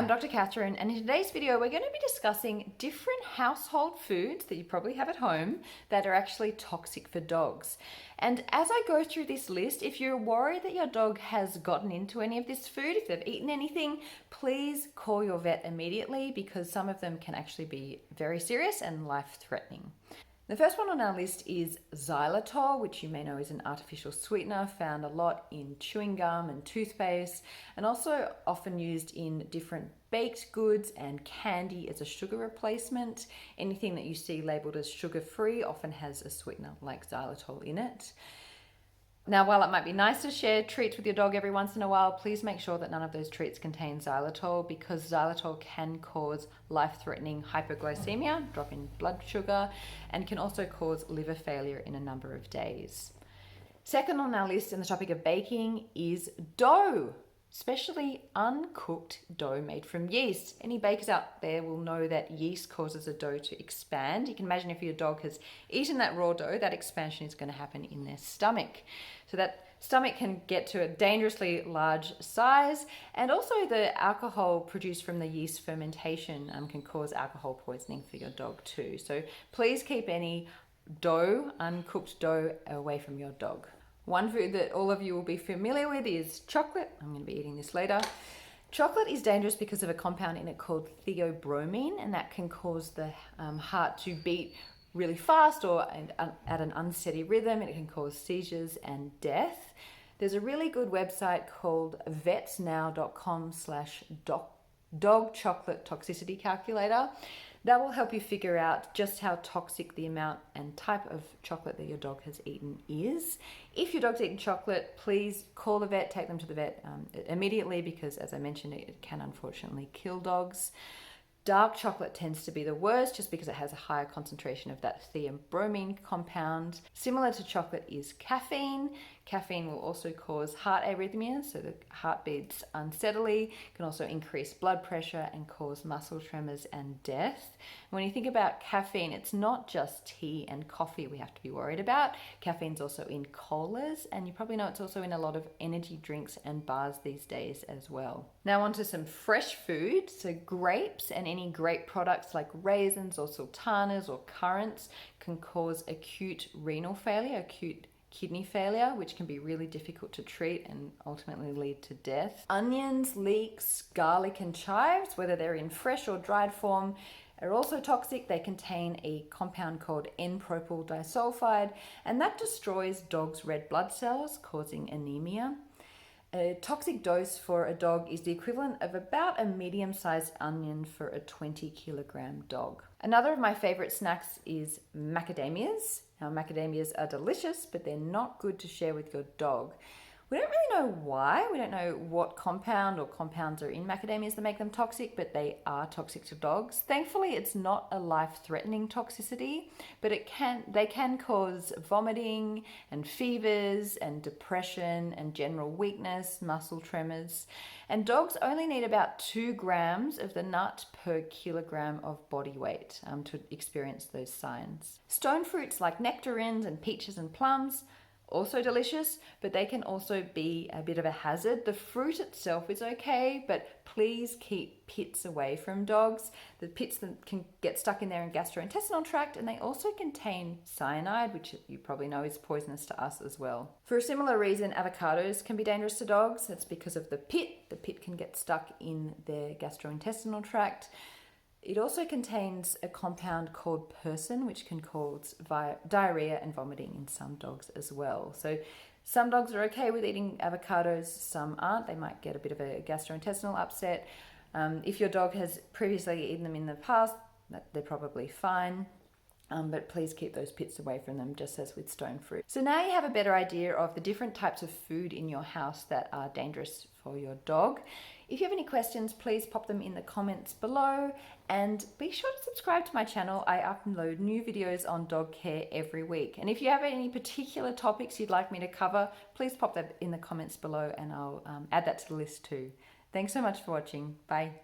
I'm Dr. Katherine, and in today's video we're going to be discussing different household foods that you probably have at home that are actually toxic for dogs. And as I go through this list, if you're worried that your dog has gotten into any of this food, if they've eaten anything, please call your vet immediately because some of them can actually be very serious and life-threatening. The first one on our list is xylitol, which you may know is an artificial sweetener found a lot in chewing gum and toothpaste, and also often used in different baked goods and candy as a sugar replacement. Anything that you see labeled as sugar-free often has a sweetener like xylitol in it. Now, while it might be nice to share treats with your dog every once in a while, please make sure that none of those treats contain xylitol because xylitol can cause life-threatening hypoglycemia, drop in blood sugar, and can also cause liver failure in a number of days. Second on our list in the topic of baking is dough, especially uncooked dough made from yeast. Any bakers out there will know that yeast causes a dough to expand. You can imagine if your dog has eaten that raw dough, that expansion is going to happen in their stomach. So that stomach can get to a dangerously large size, and also the alcohol produced from the yeast fermentation can cause alcohol poisoning for your dog too. So please keep any dough, uncooked dough, away from your dog. One food that all of you will be familiar with is chocolate. I'm going to be eating this later. Chocolate is dangerous because of a compound in it called theobromine, and that can cause the heart to beat really fast or at an unsteady rhythm, and it can cause seizures and death. There's a really good website called vetsnow.com/dog chocolate toxicity calculator. That will help you figure out just how toxic the amount and type of chocolate that your dog has eaten is. If your dog's eaten chocolate, please call the vet, take them to the vet immediately because, as I mentioned, it can unfortunately kill dogs. Dark chocolate tends to be the worst just because it has a higher concentration of that theobromine compound. Similar to chocolate is caffeine. Caffeine will also cause heart arrhythmias, so the heart beats unsteadily, can also increase blood pressure and cause muscle tremors and death. When you think about caffeine, it's not just tea and coffee we have to be worried about. Caffeine's also in colas, and you probably know it's also in a lot of energy drinks and bars these days as well. Now onto some fresh food. So grapes and any grape products like raisins or sultanas or currants can cause acute renal failure, acute kidney failure, which can be really difficult to treat and ultimately lead to death. Onions, leeks, garlic and chives, whether they're in fresh or dried form, are also toxic. They contain a compound called N-propyl disulfide, and that destroys dogs' red blood cells, causing anemia. A toxic dose for a dog is the equivalent of about a medium-sized onion for a 20-kilogram dog. Another of my favorite snacks is macadamias. Now, macadamias are delicious, but they're not good to share with your dog. We don't really know why. We don't know what compound or compounds are in macadamias that make them toxic, but they are toxic to dogs. Thankfully, it's not a life-threatening toxicity, but they can cause vomiting and fevers and depression and general weakness, muscle tremors. And dogs only need about 2 grams of the nut per kilogram of body weight to experience those signs. Stone fruits like nectarines and peaches and plums, also delicious, but they can also be a bit of a hazard. The fruit itself is okay, but please keep pits away from dogs. The pits that can get stuck in their gastrointestinal tract, and they also contain cyanide, which you probably know is poisonous to us as well. For a similar reason, avocados can be dangerous to dogs. That's because of the pit. The pit can get stuck in their gastrointestinal tract. It also contains a compound called persin, which can cause diarrhea and vomiting in some dogs as well. So some dogs are okay with eating avocados, some aren't. They might get a bit of a gastrointestinal upset. If your dog has previously eaten them in the past, they're probably fine. But please keep those pits away from them, just as with stone fruit. So now you have a better idea of the different types of food in your house that are dangerous for your dog. If you have any questions, please pop them in the comments below, and be sure to subscribe to my channel. I upload new videos on dog care every week. And if you have any particular topics you'd like me to cover, please pop that in the comments below and I'll add that to the list too. Thanks so much for watching. Bye.